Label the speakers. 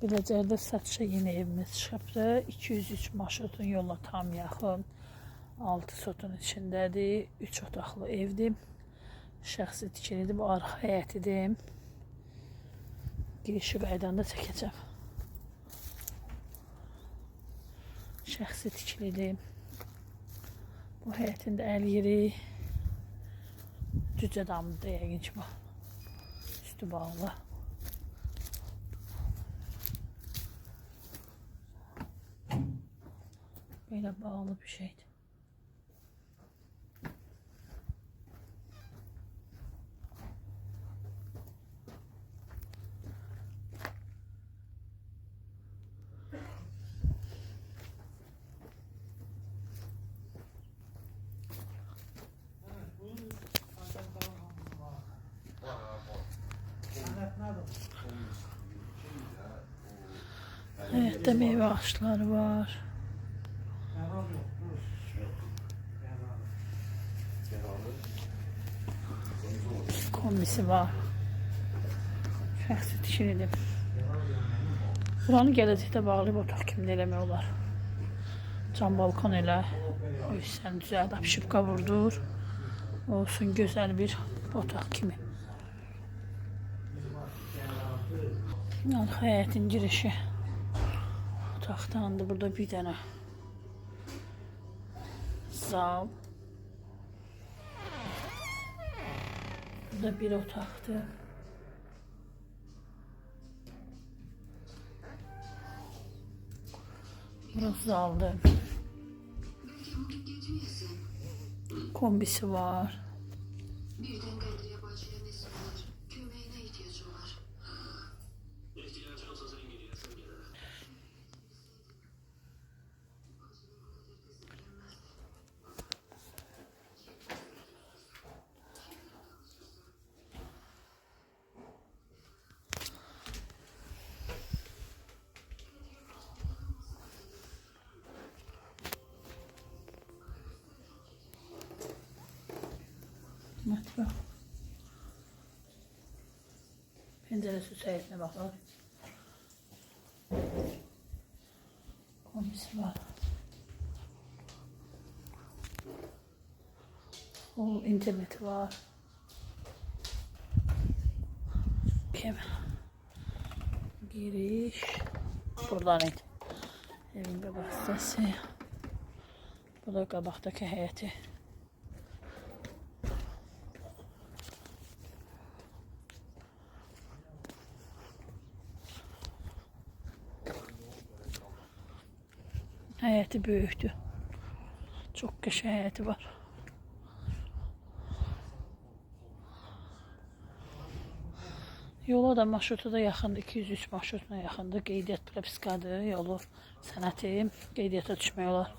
Speaker 1: Biləcərdə satışa yeni evimiz çıxıbdır. 203 marşrutun yolla tam yaxın. 6 sotun içindədir. 3 otaqlı evdir. Şəxsi tikilidir. Bu arxa həyətidir. Girişi qaydan da çəkəcəm. Şəxsi tikilidir. Bu həyətin də əl yeri cücə damıdır yəqin ki bu. Üstü bağlı. Böyle bağlı bir şeydi. Evet de meyve ağaçları var. Kombisi var. Şəxsi tikilidir. Buranı gələcəkdə bağlayıb otaq kimi də eləmək olar. Cam balkon elə. Üstən düzəldib şıbqa vurdur. Olsun gözəl bir otaq kimi. Arxa həyətin girişi. Otaqdandır. Burada bir dənə zal. Burada bir otaqdır. Burası zaldır. Kombisi var. Mətbəx. Pəncərəsi səyətinə baxar. Kombisi var. İnterneti var. Giriş. Buradan idi. Evin qabaq hissəsi. Bu da qabaqdakı həyəti. Həyəti böyükdür. Çox qəşəng həyəti var. Yola da marşrutu da yaxındır. 203 marşrutuna yaxındır. Qeydiyyat propiskadır. Yolu sənəti qeydiyyata düşmək olar.